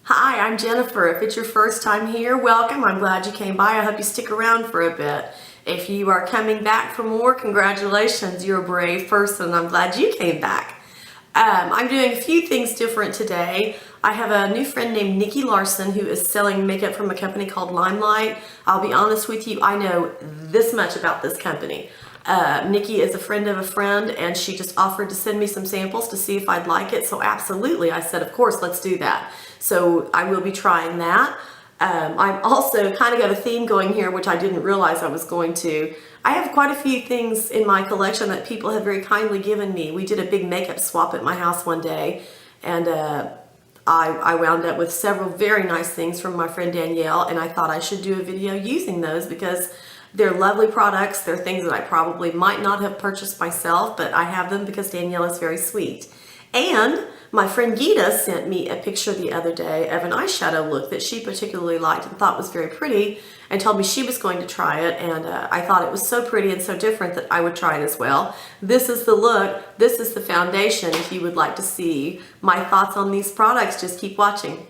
Hi, I'm Jennifer. If it's your first time here, welcome. I'm glad you came by. I hope you stick around for a bit. If you are coming back for more, congratulations. You're a brave person. I'm glad you came back. I'm doing a few things different today. I have a new friend named Nikki Larson who is selling makeup from a company called LimeLight. I'll be honest with you, I know this much about this company. Nikki is a friend of a friend and she just offered to send me some samples to see if I'd like it. So absolutely, I said, of course, let's do that. So I will be trying that. I'm also kind of got a theme going here, which I didn't realize I was going to. I have quite a few things in my collection that people have very kindly given me. We did a big makeup swap at my house one day, and I wound up with several very nice things from my friend Danielle, and I thought I should do a video using those because they're lovely products. They're things that I probably might not have purchased myself, but I have them because Danielle is very sweet. And my friend Gena sent me a picture the other day of an eyeshadow look that she particularly liked and thought was very pretty and told me she was going to try it, and I thought it was so pretty and so different that I would try it as well. This is the look, this is the foundation. If you would like to see my thoughts on these products, just keep watching.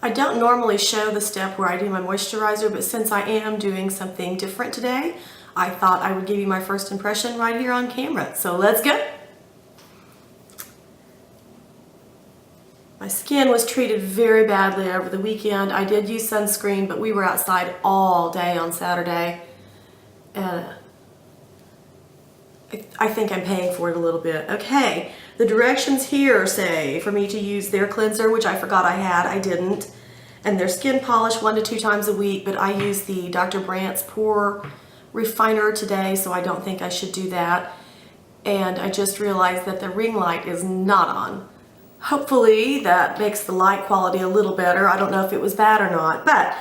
I don't normally show the step where I do my moisturizer, but since I am doing something different today, I thought I would give you my first impression right here on camera. So let's go. My skin was treated very badly over the weekend. I did use sunscreen, but we were outside all day on Saturday. And I think I'm paying for it a little bit. Okay, the directions here say for me to use their cleanser, which I forgot I had, I didn't. And their skin polish 1 to 2 times a week, but I use the Dr. Brandt's Pore Refiner today, so I don't think I should do that. And I just realized that the ring light is not on. Hopefully that makes the light quality a little better. I don't know if it was bad or not, but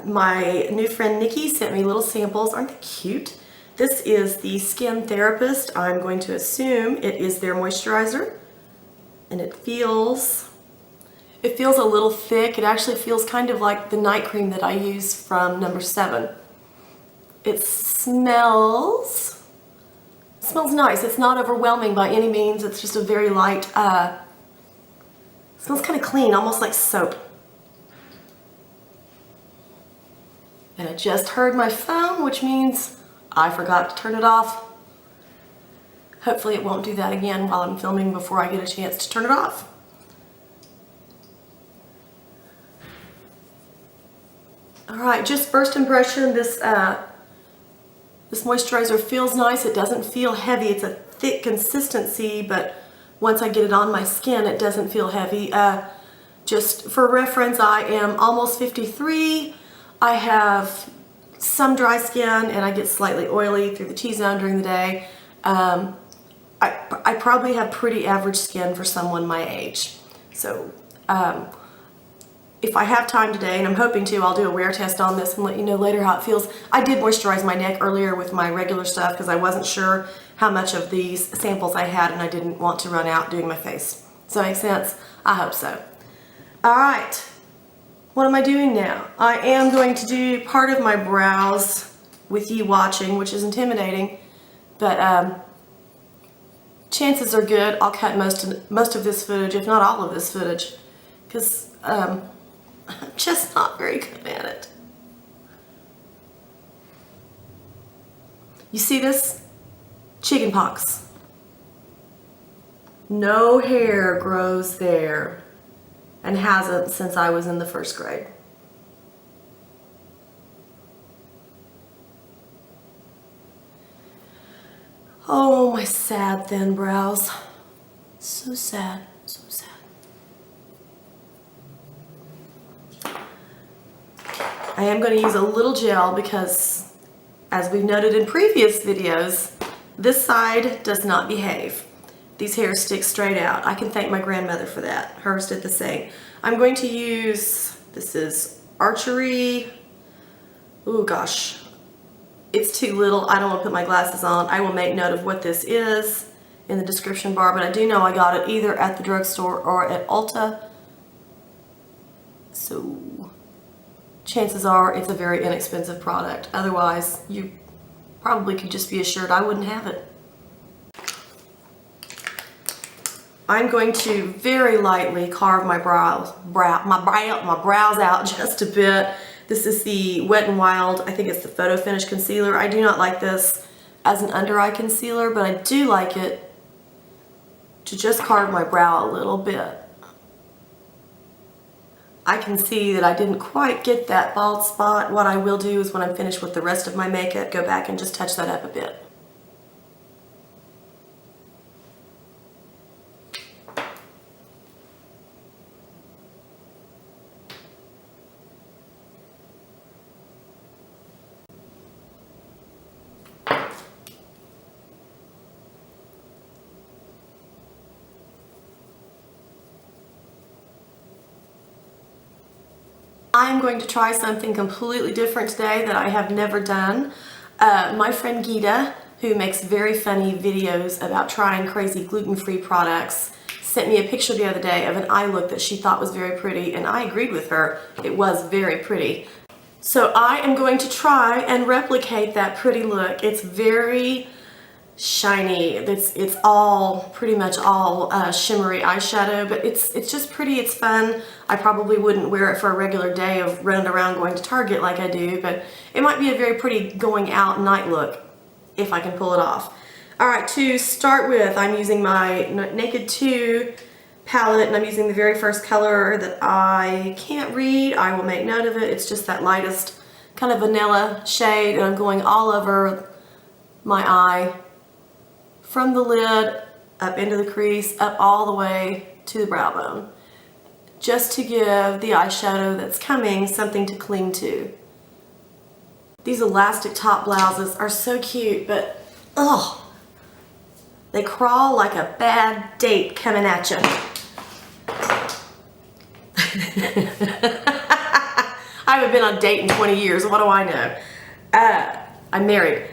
my new friend Nikki sent me little samples. Aren't they cute? This is the Skin Therapist. I'm going to assume it is their moisturizer, and it feels a little thick. It actually feels kind of like the night cream that I use from number 7. It smells nice. It's not overwhelming by any means. It's just a very light, smells kind of clean, almost like soap. And I just heard my phone, which means I forgot to turn it off. Hopefully it won't do that again while I'm filming before I get a chance to turn it off. Alright, just first impression, this moisturizer feels nice. It doesn't feel heavy. It's a thick consistency, but once I get it on my skin, it doesn't feel heavy. Just for reference, I am almost 53. I have some dry skin and I get slightly oily through the T-zone during the day. I probably have pretty average skin for someone my age. So if I have time today, and I'm hoping to, I'll do a wear test on this and let you know later how it feels. I did moisturize my neck earlier with my regular stuff because I wasn't sure how much of these samples I had and I didn't want to run out doing my face. Does that make sense? I hope so. Alright, what am I doing now? I am going to do part of my brows with you watching, which is intimidating, but chances are good I'll cut most of this footage, if not all of this footage, because I'm just not very good at it. You see this? Chicken pox. No hair grows there and hasn't since I was in the 1st grade. Oh, my sad thin brows. So sad, so sad. I am going to use a little gel because, as we've noted in previous videos, this side does not behave. These hairs stick straight out. I can thank my grandmother for that. Hers did the same. I'm going to use, this is Archery. Oh gosh, it's too little. I don't want to put my glasses on. I will make note of what this is in the description bar, but I do know I got it either at the drugstore or at Ulta. So chances are it's a very inexpensive product. Otherwise, you probably could just be assured I wouldn't have it. I'm going to very lightly carve my brows out just a bit. This is the Wet n Wild, I think it's the Photo Finish Concealer. I do not like this as an under eye concealer, but I do like it to just carve my brow a little bit. I can see that I didn't quite get that bald spot. What I will do is when I'm finished with the rest of my makeup, go back and just touch that up a bit. I'm going to try something completely different today that I have never done. My friend Gena, who makes very funny videos about trying crazy gluten-free products, sent me a picture the other day of an eye look that she thought was very pretty, and I agreed with her. It was very pretty. So I am going to try and replicate that pretty look. It's very shiny. It's all pretty much all shimmery eyeshadow, but it's just pretty. It's fun. I probably wouldn't wear it for a regular day of running around going to Target like I do, but it might be a very pretty going out night look if I can pull it off. Alright, to start with, I'm using my Naked 2 palette, and I'm using the very first color that I can't read. I will make note of it. It's just that lightest kind of vanilla shade, and I'm going all over my eye from the lid up into the crease, up all the way to the brow bone, just to give the eyeshadow that's coming something to cling to. These elastic top blouses are so cute, but ugh, they crawl like a bad date coming at you. I haven't been on a date in 20 years, what do I know? I'm married.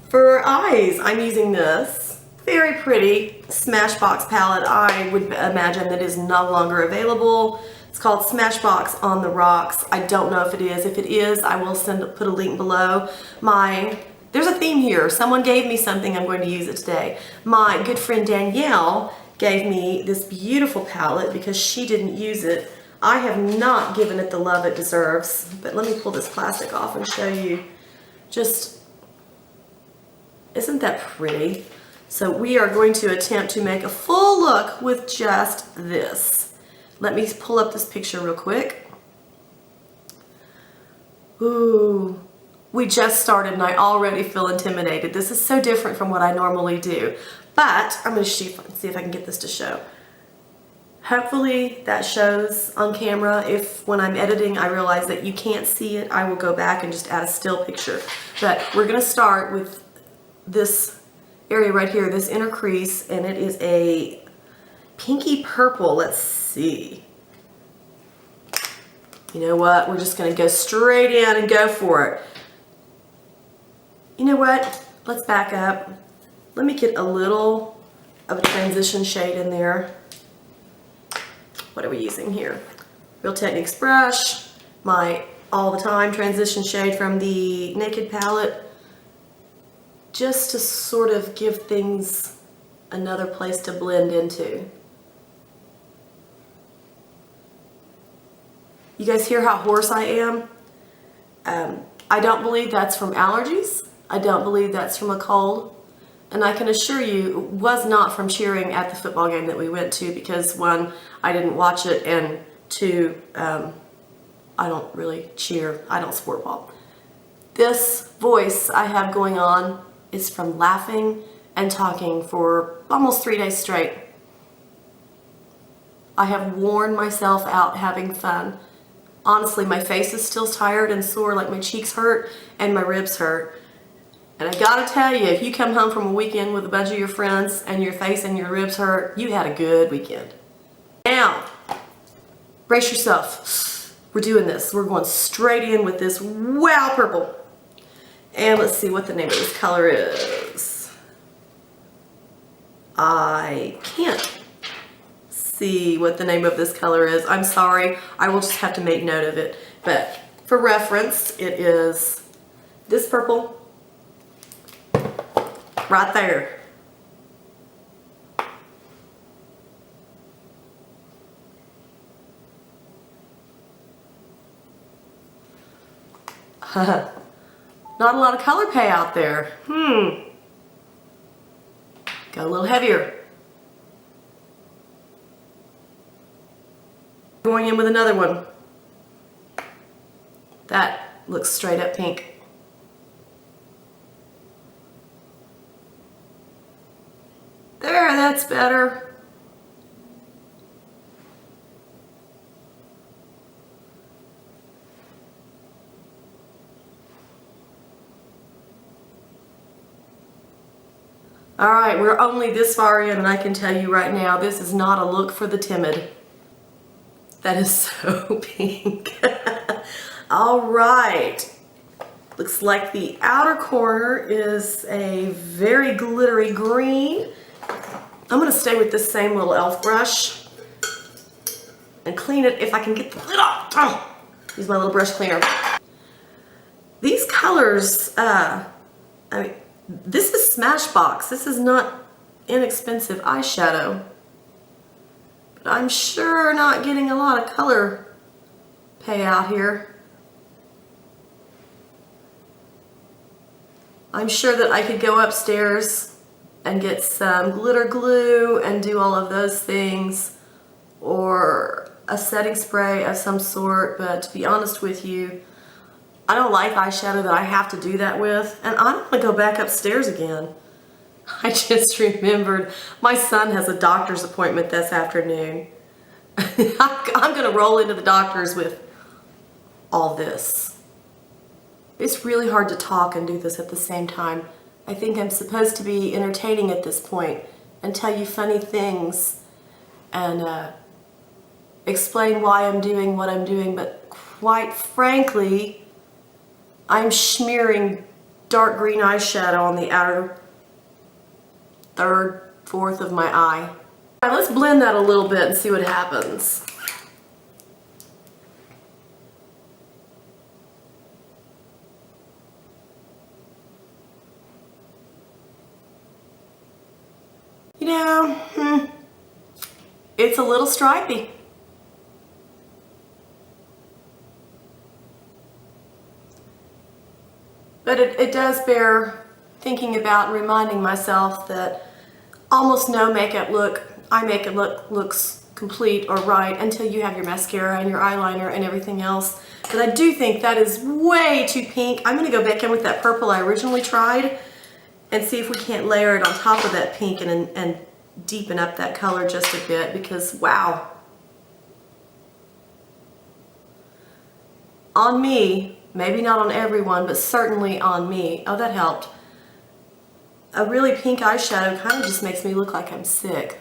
For eyes, I'm using this very pretty Smashbox palette. I would imagine that is no longer available. It's called Smashbox on the Rocks. I don't know if it is. If it is, I will put a link below. There's a theme here. Someone gave me something. I'm going to use it today. My good friend Danielle gave me this beautiful palette because she didn't use it. I have not given it the love it deserves, but let me pull this plastic off and show you. Just, isn't that pretty? So we are going to attempt to make a full look with just this. Let me pull up this picture real quick. Ooh, we just started and I already feel intimidated. This is so different from what I normally do. But I'm going to see if I can get this to show. Hopefully that shows on camera. If when I'm editing I realize that you can't see it, I will go back and just add a still picture. But we're going to start with this area right here, this inner crease, and it is a pinky purple. Let's see. You know what? We're just going to go straight in and go for it. You know what? Let's back up. Let me get a little of a transition shade in there. What are we using here? Real Techniques brush, my All the Time transition shade from the Naked palette, just to sort of give things another place to blend into. You guys hear how hoarse I am? I don't believe that's from allergies. I don't believe that's from a cold. And I can assure you it was not from cheering at the football game that we went to, because one, I didn't watch it, and two, I don't really cheer. I don't sport ball. This voice I have going on is from laughing and talking for almost 3 days straight. I have worn myself out having fun. Honestly, my face is still tired and sore, like my cheeks hurt and my ribs hurt. And I gotta tell you, if you come home from a weekend with a bunch of your friends and your face and your ribs hurt, you had a good weekend. Now, brace yourself. We're doing this. We're going straight in with this wow purple. And let's see what the name of this color is. I can't see what the name of this color is. I'm sorry. I will just have to make note of it. But for reference, it is this purple right there. Not a lot of color pay out there. Go a little heavier. Going in with another one. That looks straight up pink. There, that's better. All right, we're only this far in, and I can tell you right now, this is not a look for the timid. That is so pink. All right. Looks like the outer corner is a very glittery green. I'm gonna stay with this same little e.l.f. brush and clean it if I can get the lid off. Oh, use my little brush cleaner. These colors, I mean, this is Smashbox. This is not inexpensive eyeshadow. But I'm sure not getting a lot of color pay out here. I'm sure that I could go upstairs and get some glitter glue and do all of those things, or a setting spray of some sort, but to be honest with you, I don't like eyeshadow that I have to do that with, and I don't want to go back upstairs again. I just remembered my son has a doctor's appointment this afternoon. I'm going to roll into the doctor's with all this. It's really hard to talk and do this at the same time. I think I'm supposed to be entertaining at this point and tell you funny things and explain why I'm doing what I'm doing, but quite frankly, I'm smearing dark green eyeshadow on the outer third, fourth of my eye. All right, let's blend that a little bit and see what happens. You know, it's a little stripy. But it does bear thinking about and reminding myself that almost no eye makeup look looks complete or right until you have your mascara and your eyeliner and everything else. But I do think that is way too pink. I'm going to go back in with that purple I originally tried and see if we can't layer it on top of that pink and deepen up that color just a bit, because wow. On me, maybe not on everyone, but certainly on me. Oh, that helped. A really pink eyeshadow kind of just makes me look like I'm sick.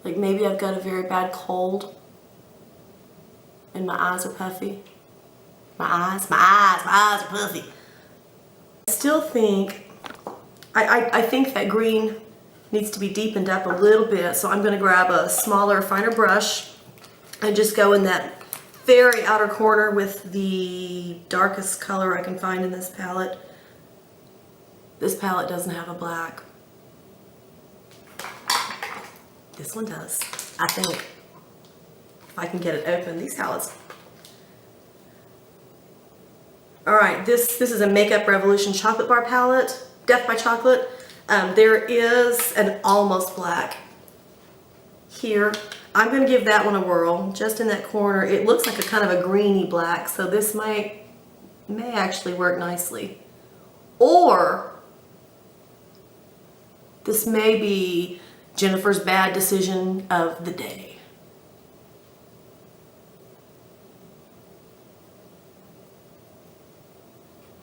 Like maybe I've got a very bad cold and my eyes are puffy. My eyes are puffy. I still think, I think that green needs to be deepened up a little bit, so I'm going to grab a smaller, finer brush and just go in that very outer corner with the darkest color I can find in this palette. This palette doesn't have a black. This one does, I think. If I can get it open, these palettes. Alright, this is a Makeup Revolution chocolate bar palette, Death by Chocolate. There is an almost black here. I'm going to give that one a whirl, just in that corner. It looks like a kind of a greeny black, so this may actually work nicely. Or this may be Jennifer's bad decision of the day.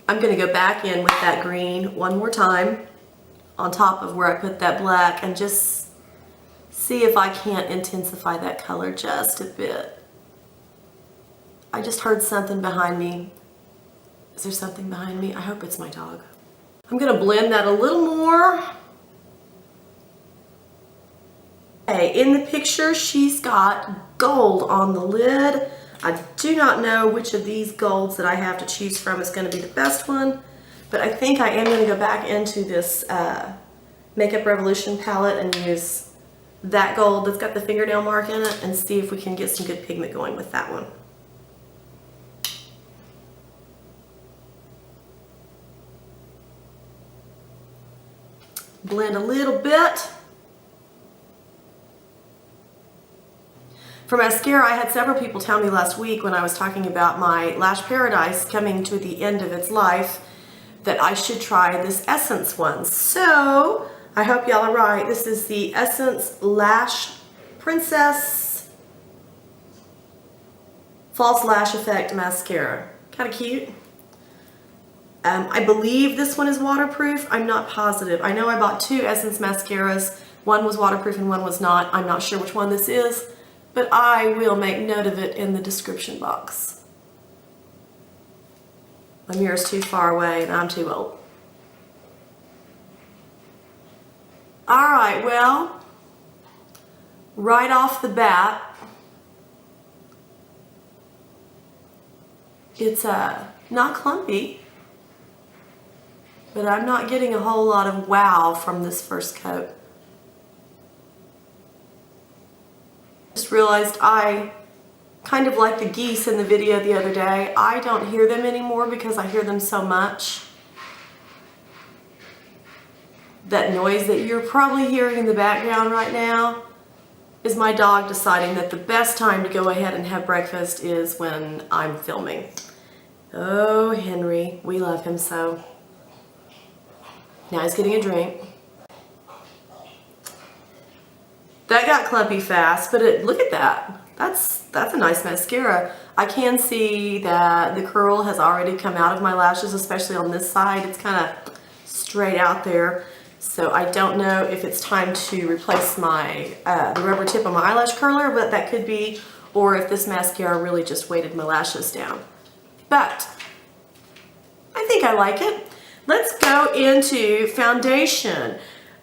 I'm going to go back in with that green one more time on top of where I put that black and just see if I can't intensify that color just a bit. I just heard something behind me. Is there something behind me? I hope it's my dog. I'm going to blend that a little more. Okay, in the picture she's got gold on the lid. I do not know which of these golds that I have to choose from is going to be the best one, but I think I am going to go back into this Makeup Revolution palette and use that gold that's got the fingernail mark in it and see if we can get some good pigment going with that one. blend a little bit. For mascara, I had several people tell me last week when I was talking about my Lash Paradise coming to the end of its life that I should try this Essence one. So I hope y'all are right. This is the Essence Lash Princess False Lash Effect Mascara. Kind of cute. I believe this one is waterproof. I'm not positive. I know I bought two Essence mascaras. One was waterproof and one was not. I'm not sure which one this is, but I will make note of it in the description box. My mirror's too far away and I'm too old. Alright, well, right off the bat, it's not clumpy, but I'm not getting a whole lot of wow from this first coat. Just realized I kind of like the geese in the video the other day. I don't hear them anymore because I hear them so much. That noise that you're probably hearing in the background right now is my dog deciding that the best time to go ahead and have breakfast is when I'm filming. Oh, Henry, we love him so. Now he's getting a drink. That got clumpy fast, but look at that. That's a nice mascara. I can see that the curl has already come out of my lashes, especially on this side. It's kind of straight out there. So I don't know if it's time to replace my the rubber tip on my eyelash curler, but that could be, or if this mascara really just weighted my lashes down. But I think I like it. Let's go into foundation.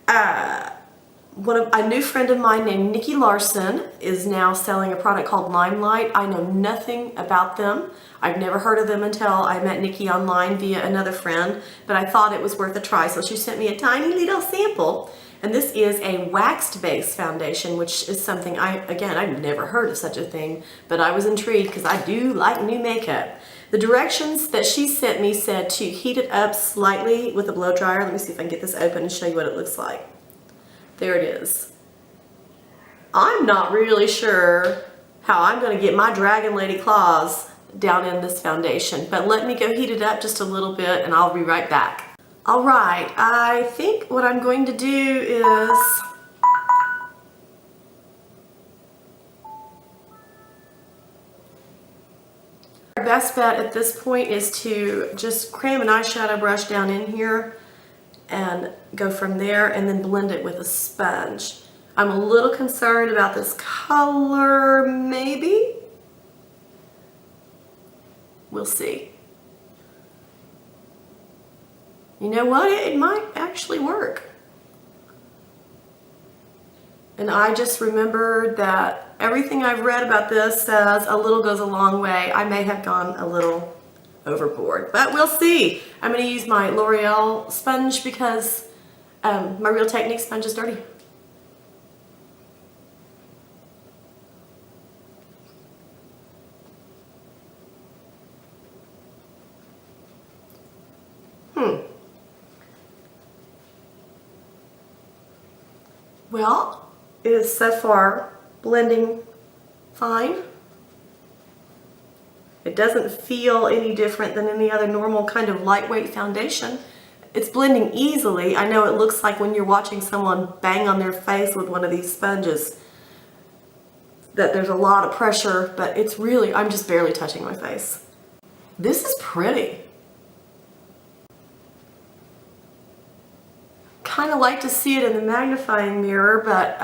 A new friend of mine named Nikki Larson is now selling a product called LimeLight. I know nothing about them. I've never heard of them until I met Nikki online via another friend, but I thought it was worth a try. So she sent me a tiny little sample, and this is a waxed base foundation, which is something I've never heard of such a thing, but I was intrigued because I do like new makeup. The directions that she sent me said to heat it up slightly with a blow dryer. Let me see if I can get this open and show you what it looks like. There it is. I'm not really sure how I'm going to get my Dragon Lady claws down in this foundation, but let me go heat it up just a little bit and I'll be right back. All right, I think what I'm going to do is our best bet at this point is to just cram an eyeshadow brush down in here and go from there and then blend it with a sponge. I'm a little concerned about this color, maybe. We'll see. You know what? It might actually work. And I just remembered that everything I've read about this says a little goes a long way. I may have gone a little overboard, but we'll see. I'm going to use my L'Oreal sponge because my Real Technique sponge is dirty. Well, it is so far blending fine. It doesn't feel any different than any other normal kind of lightweight foundation. It's blending easily. I know it looks like when you're watching someone bang on their face with one of these sponges that there's a lot of pressure, but it's really, I'm just barely touching my face. This is pretty. Kind of like to see it in the magnifying mirror, but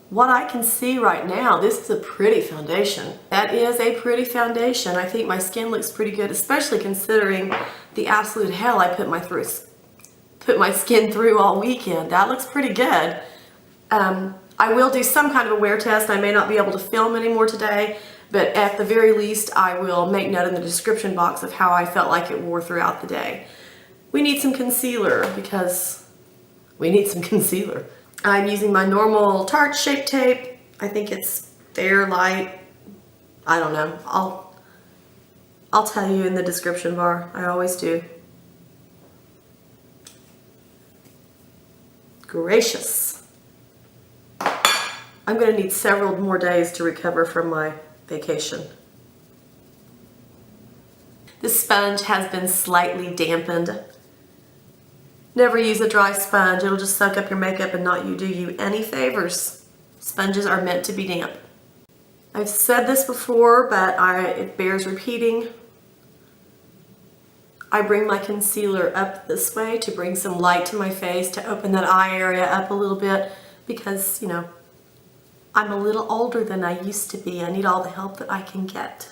what I can see right now, this is a pretty foundation. That is a pretty foundation. I think my skin looks pretty good, especially considering the absolute hell I put my skin through all weekend. That looks pretty good. I will do some kind of a wear test. I may not be able to film anymore today, but at the very least, I will make note in the description box of how I felt like it wore throughout the day. We need some concealer because we need some concealer. I'm using my normal Tarte Shape Tape. I think it's Fair Light. I don't know. I'll tell you in the description bar. I always do. gracious. I'm going to need several more days to recover from my vacation. This sponge has been slightly dampened. Never use a dry sponge. It'll just suck up your makeup and not do you any favors. Sponges are meant to be damp. I've said this before, but it bears repeating. I bring my concealer up this way to bring some light to my face, to open that eye area up a little bit, because, you know, I'm a little older than I used to be. I need all the help that I can get.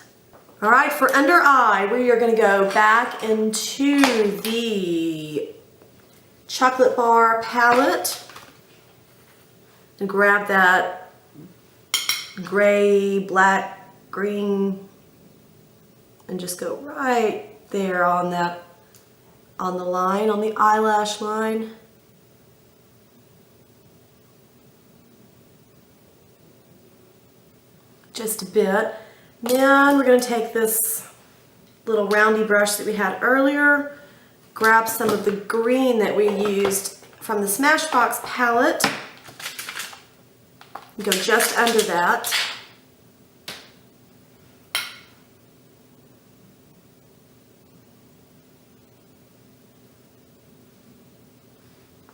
All right, for under eye, we are going to go back into the chocolate bar palette and grab that gray, black, green, and just go right there on the line, on the eyelash line. Just a bit. Then we're going to take this little roundy brush that we had earlier, grab some of the green that we used from the Smashbox palette, go just under that.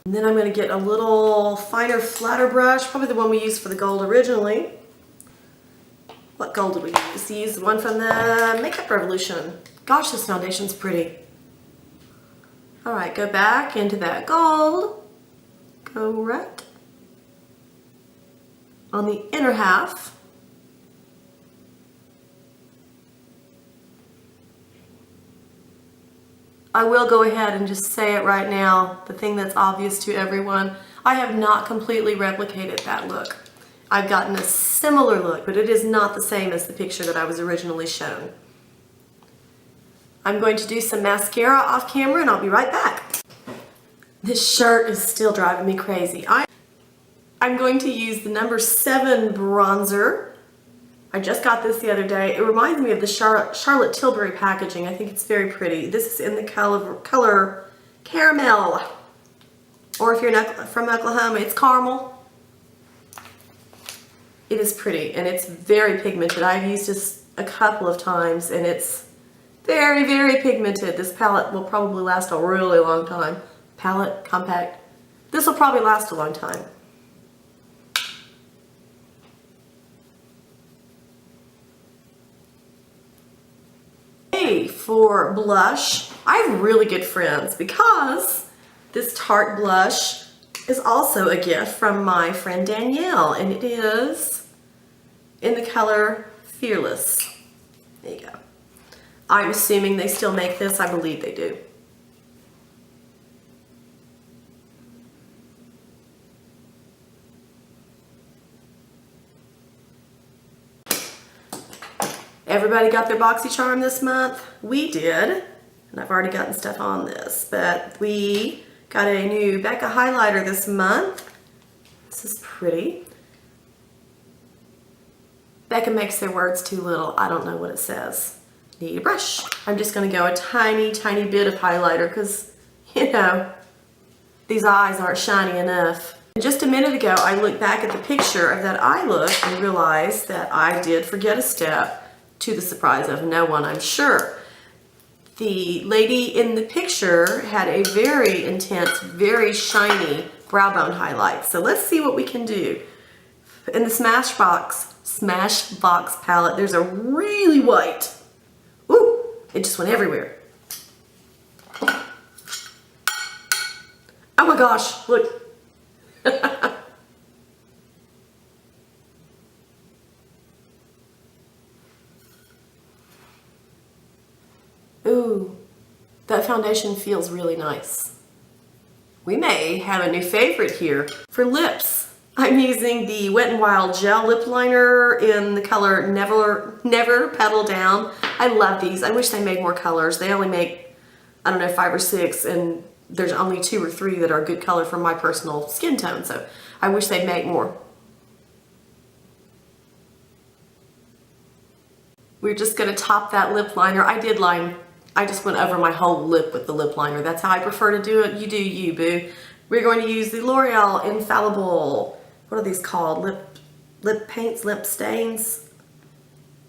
And then I'm going to get a little finer, flatter brush, probably the one we used for the gold originally. What gold did we use? We used the one from the Makeup Revolution. Gosh, this foundation's pretty. All right, go back into that gold. Go right on the inner half. I will go ahead and just say it right now, the thing that's obvious to everyone. I have not completely replicated that look. I've gotten a similar look, but it is not the same as the picture that I was originally shown. I'm going to do some mascara off camera and I'll be right back. This shirt is still driving me crazy. I'm going to use the number 7 bronzer. I just got this the other day. It reminds me of the Charlotte Tilbury packaging. I think it's very pretty. This is in the color Caramel. Or if you're from Oklahoma, it's Caramel. It is pretty and it's very pigmented. I've used this a couple of times and it's very, very pigmented. This palette will probably last a really long time. Palette, compact. This will probably last a long time. For blush, I have really good friends because this Tarte blush is also a gift from my friend Danielle, and it is in the color Fearless. There you go. I'm assuming they still make this. I believe they do. Everybody got their BoxyCharm this month? We did, and I've already gotten stuff on this, but we got a new Becca highlighter this month. This is pretty. Becca makes their words too little. I don't know what it says. Need a brush. I'm just going to go a tiny, tiny bit of highlighter because, you know, these eyes aren't shiny enough. Just a minute ago, I looked back at the picture of that eye look and realized that I did forget a step, to the surprise of no one, I'm sure. The lady in the picture had a very intense, very shiny brow bone highlight. So let's see what we can do. In the Smashbox palette, there's a really white. Ooh, it just went everywhere. Oh my gosh, look. Ooh, that foundation feels really nice. We may have a new favorite here. For lips, I'm using the Wet n Wild Gel Lip Liner in the color Never Petal Down. I love these. I wish they made more colors. They only make, I don't know, 5 or 6, and there's only 2 or 3 that are good color for my personal skin tone, so I wish they'd make more. We're just gonna top that lip liner. I just went over my whole lip with the lip liner. That's how I prefer to do it. You do you, boo. We're going to use the L'Oreal Infallible, what are these called? Lip paints, lip stains.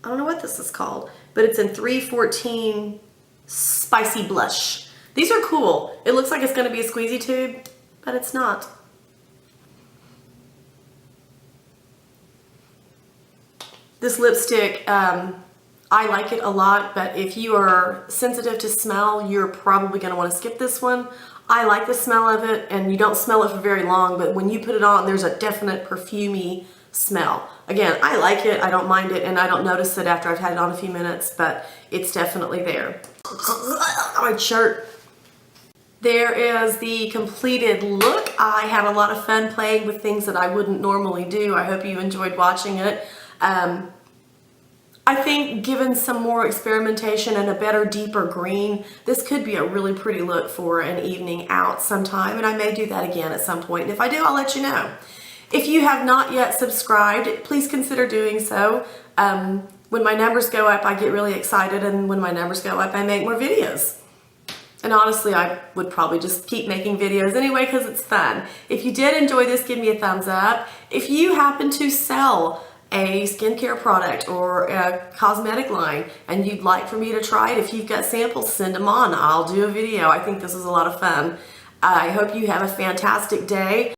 I don't know what this is called, but it's in 314 Spicy Blush. These are cool. It looks like it's going to be a squeezy tube, but it's not. This lipstick, I like it a lot, but if you are sensitive to smell, you're probably going to want to skip this one. I like the smell of it, and you don't smell it for very long, but when you put it on, there's a definite perfumey smell. Again, I like it, I don't mind it, and I don't notice it after I've had it on a few minutes, but it's definitely there. My shirt. There is the completed look. I had a lot of fun playing with things that I wouldn't normally do. I hope you enjoyed watching it. I think given some more experimentation and a better, deeper green, this could be a really pretty look for an evening out sometime, and I may do that again at some point. And if I do, I'll let you know. If you have not yet subscribed, please consider doing so. When my numbers go up, I get really excited, and when my numbers go up, I make more videos. And honestly, I would probably just keep making videos anyway because it's fun. If you did enjoy this, give me a thumbs up. If you happen to sell a skincare product or a cosmetic line and you'd like for me to try it, if you've got samples, send them on. I'll do a video. I think this is a lot of fun. I hope you have a fantastic day.